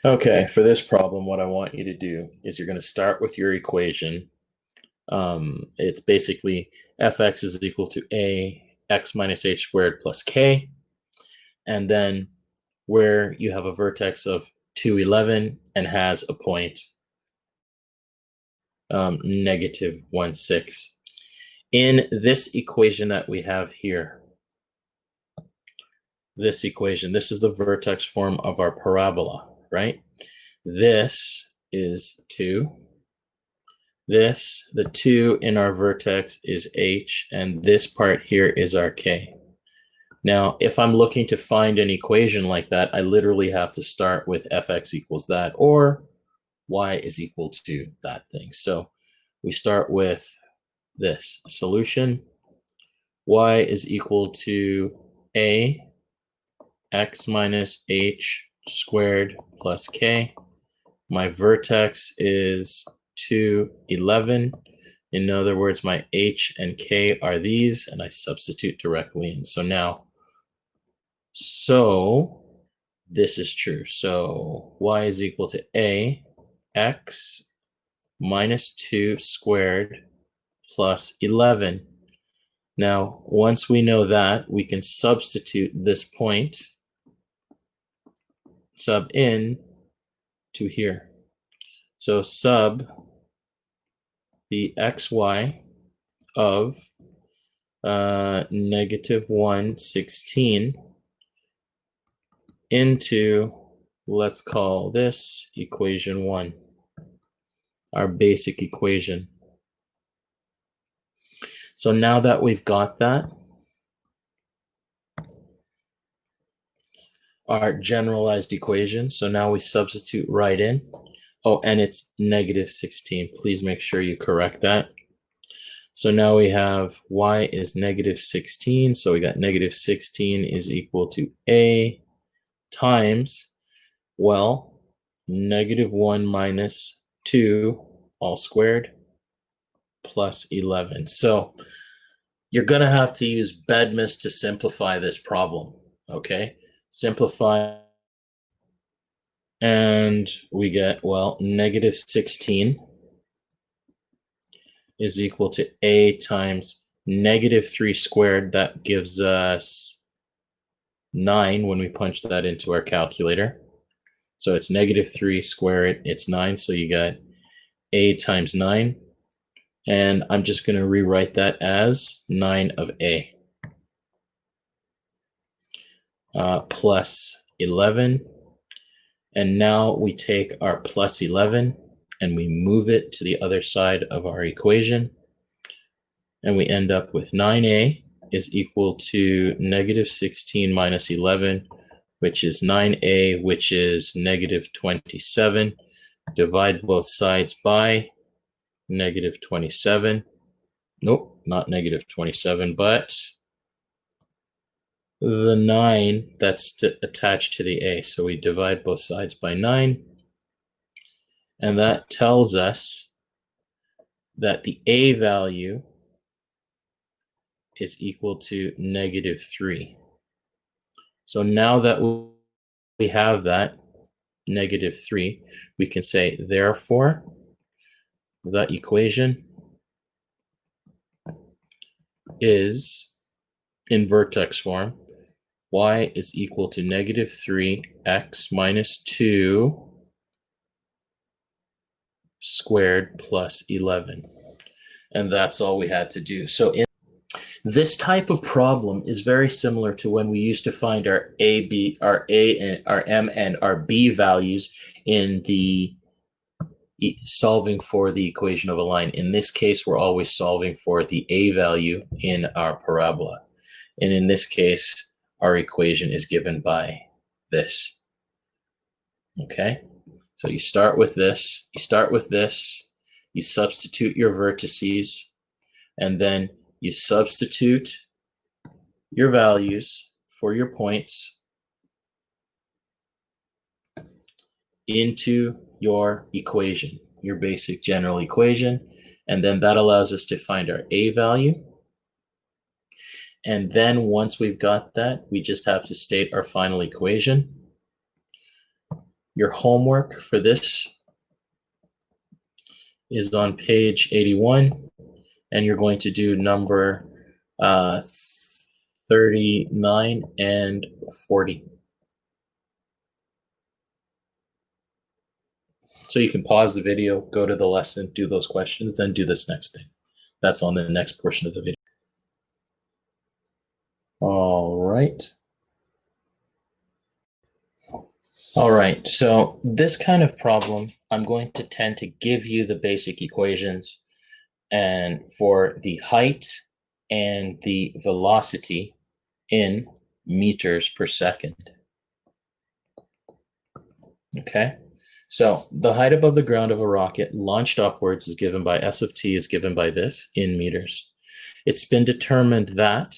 Okay, for this problem, what I want you to do is you're going to start with your equation. It's basically fx is equal to a x minus h squared plus k. And then where you have a vertex of 211 and has a point negative 1, 6. In this equation that we have here, this equation, this is the vertex form of our parabola, right? This is 2. The 2 in our vertex is h, and this part here is our k. Now, if I'm looking to find an equation like that, I literally have to start with fx equals that, or y is equal to that thing. So we start with this solution. Y is equal to a x minus h squared plus k. My vertex is 2, 11. In other words, my h and k are these, and I substitute directly in. So this is true. So y is equal to a x minus 2 squared plus 11. Now, once we know that, we can substitute this point, sub in to here. So sub the xy of negative 116 into, let's call this equation 1, our basic equation. So now that we've got that, our generalized equation, so now we substitute right in. Oh, and it's negative 16. Please make sure you correct that. So now we have y is negative 16. So we got negative 16 is equal to a times, well, negative 1 minus 2 all squared plus 11. So you're going to have to use BEDMAS to simplify this problem, okay? Simplify, and we get, well, negative 16 is equal to a times negative 3 squared. That gives us 9 when we punch that into our calculator. So it's negative 3 squared, it's 9. So you got a times 9. And I'm just going to rewrite that as 9 of a plus 11. And now we take our plus 11 and we move it to the other side of our equation. And we end up with 9a is equal to negative 16 minus 11, which is 9a, which is negative 27. Divide both sides by negative 27. Nope, not negative 27, but the 9 that's attached to the a. So we divide both sides by 9. And that tells us that the a value is equal to negative 3. So now that we have that, negative 3, we can say, therefore, the equation is in vertex form. Y is equal to negative 3x minus 2 squared plus 11. And that's all we had to do. So this type of problem is very similar to when we used to find our A, and our M and our B values in the solving for the equation of a line. In this case, we're always solving for the A value in our parabola. And in this case, our equation is given by this. Okay, so you start with this, you substitute your vertices, and then you substitute your values for your points into your equation, your basic general equation, and then that allows us to find our A value. And then once we've got that, we just have to state our final equation. your homework for this is on page 81, and you're going to do number 39 and 40. So you can pause the video, go to the lesson, do those questions, then do this next thing. That's on the next portion of the video. All right. All right, so this kind of problem, I'm going to tend to give you the basic equations and for the height and the velocity in meters per second. Okay, so the height above the ground of a rocket launched upwards is given by S of t is given by this in meters. It's been determined that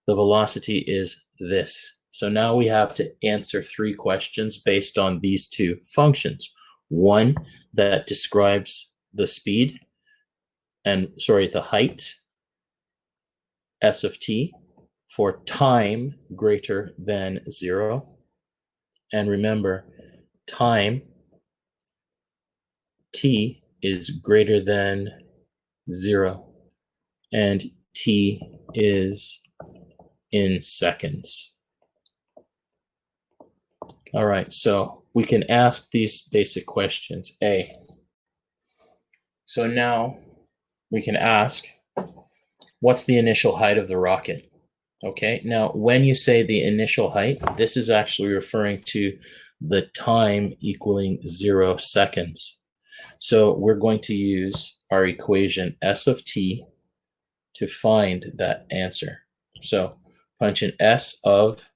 the velocity is this. So now we have to answer 3 questions based on these 2 functions. One that describes the speed the height, S of t, for time greater than 0. And remember, time, t, is greater than 0. And t is in seconds. All right, so we can ask these basic questions. A. So now we can ask, what's the initial height of the rocket? Okay, now when you say the initial height, this is actually referring to the time equaling 0 seconds. So we're going to use our equation S of t to find that answer. So punch in S of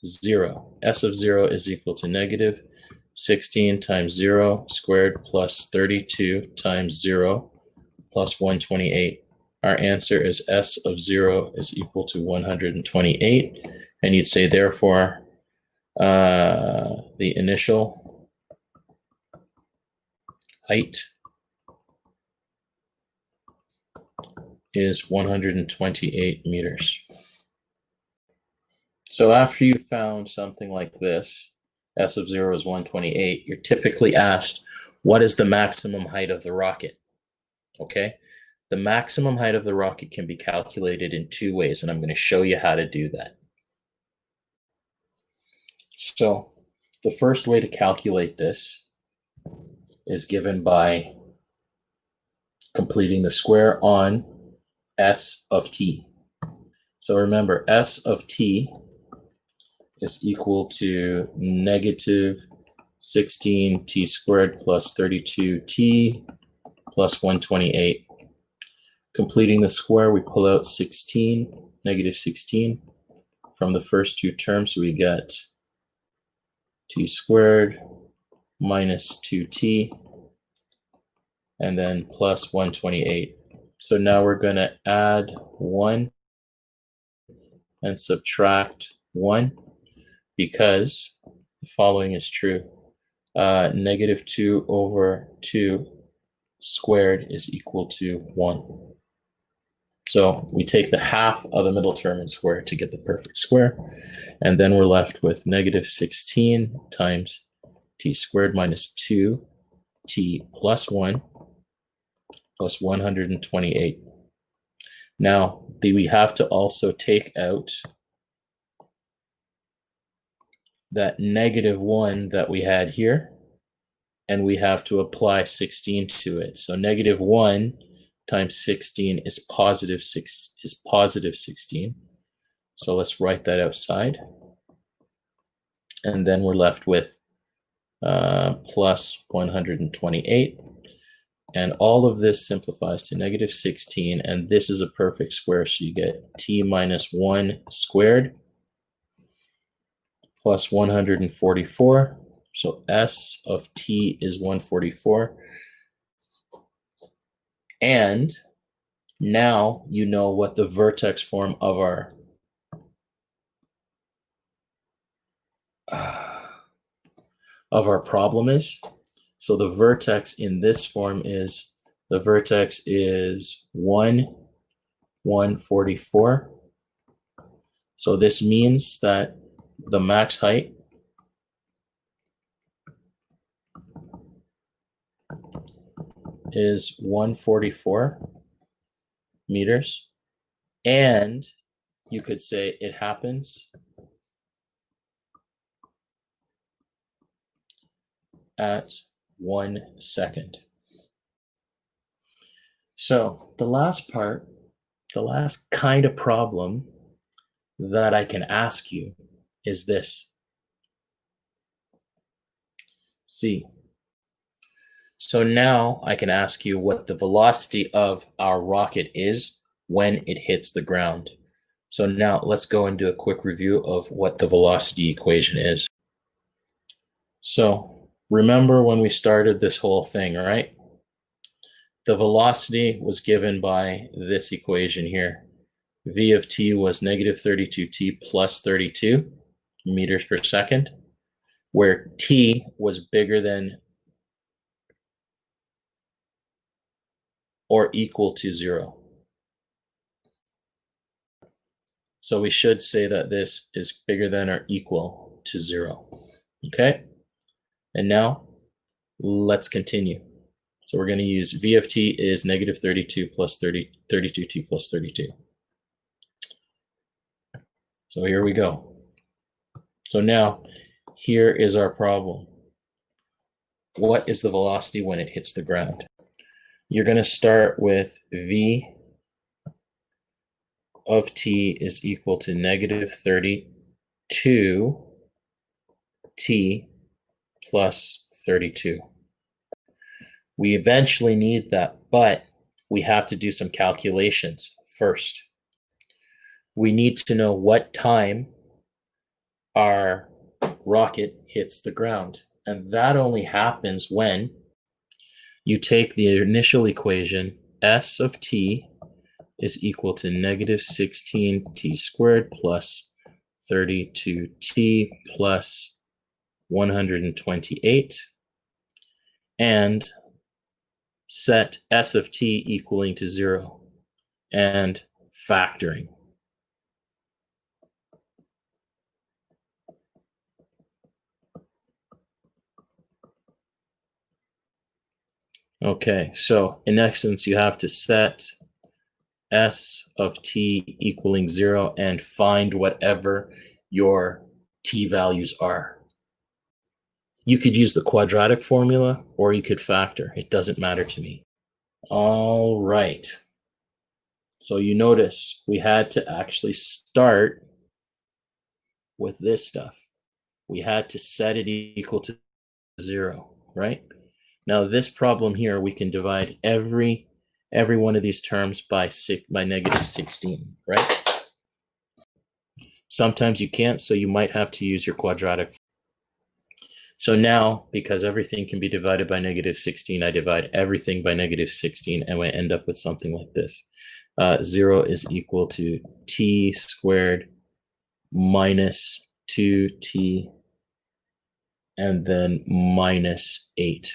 0. S of 0 is equal to negative 16 times 0 squared plus 32 times 0 plus 128. Our answer is S of 0 is equal to 128. And you'd say, therefore, the initial height is 128 meters. So after you found something like this, S of 0 is 128, you're typically asked, what is the maximum height of the rocket? Okay, the maximum height of the rocket can be calculated in 2 ways, and I'm going to show you how to do that. So the first way to calculate this is given by completing the square on S of t. So remember, S of t is equal to negative 16t squared plus 32t plus 128. Completing the square, we pull out 16, negative 16. From the first 2 terms, we get t squared minus 2t, and then plus 128. So now we're going to add 1 and subtract 1, because the following is true. Negative 2 over 2 squared is equal to 1. So we take the half of the middle term and square it to get the perfect square. And then we're left with negative 16 times t squared minus 2t plus 1 plus 128. Now, we have to also take out that negative 1 that we had here, and we have to apply 16 to it. So negative 1 times 16 is positive 16. So let's write that outside. And then we're left with plus 128. And all of this simplifies to negative 16, and this is a perfect square, so you get t minus 1 squared plus 144. So S of t is 144. And now you know what the vertex form of our problem is. So the vertex in this form is, the vertex is 144. So this means that the max height is 144 meters. And you could say it happens at 1 second. So the last part, the last kind of problem that I can ask you is this. See, so now I can ask you what the velocity of our rocket is when it hits the ground. So now let's go and do a quick review of what the velocity equation is. So remember when we started this whole thing, right? The velocity was given by this equation here. V of t was negative 32t plus 32 meters per second, where t was bigger than or equal to 0. So we should say that this is bigger than or equal to 0. Okay? And now let's continue. So we're going to use V of t is negative 32 plus 32t plus 32. So here we go. So now here is our problem. What is the velocity when it hits the ground? You're going to start with V of t is equal to negative 32t plus 32. We eventually need that, but we have to do some calculations first. We need to know what time our rocket hits the ground. And that only happens when you take the initial equation, S of t is equal to negative 16t squared plus 32t plus 128, and set S of t equaling to 0 and factoring. Okay, so in essence, you have to set S of t equaling 0 and find whatever your t values are. You could use the quadratic formula or you could factor. It doesn't matter to me. All right. So you notice we had to actually start with this stuff. We had to set it equal to 0, right? Now this problem here, we can divide every one of these terms by negative 16, right? Sometimes you can't, so you might have to use your quadratic. So now, because everything can be divided by negative 16, I divide everything by negative 16, and I end up with something like this. 0 is equal to t squared minus 2t, and then minus 8.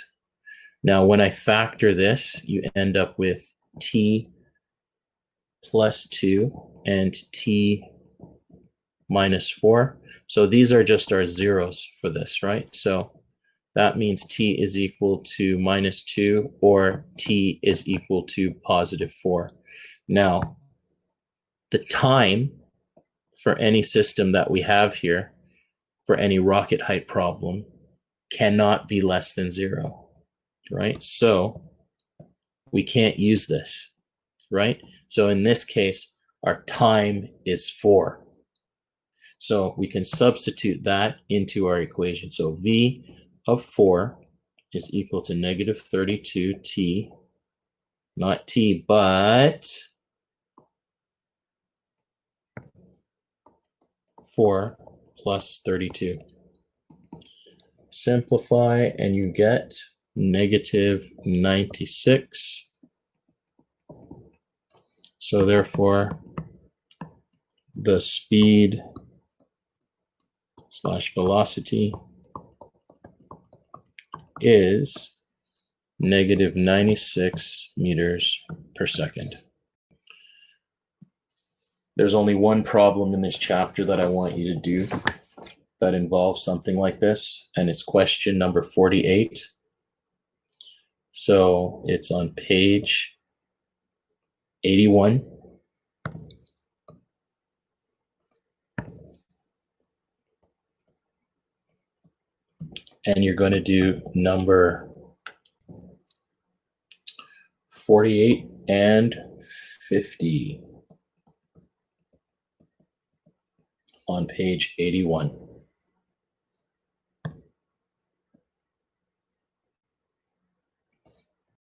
Now, when I factor this, you end up with t plus 2 and t minus 4. So these are just our zeros for this, right? So that means t is equal to minus 2 or t is equal to positive 4. Now, the time for any system that we have here, for any rocket height problem, cannot be less than 0. Right? So we can't use this, right? So in this case, our time is 4. So we can substitute that into our equation. So V of 4 is equal to negative 32t, not t, but 4 plus 32. Simplify and you get negative 96. So therefore, the speed / velocity is negative 96 meters per second. There's only one problem in this chapter that I want you to do that involves something like this, and it's question number 48. So it's on page 81. And you're going to do number 48 and 50 on page 81.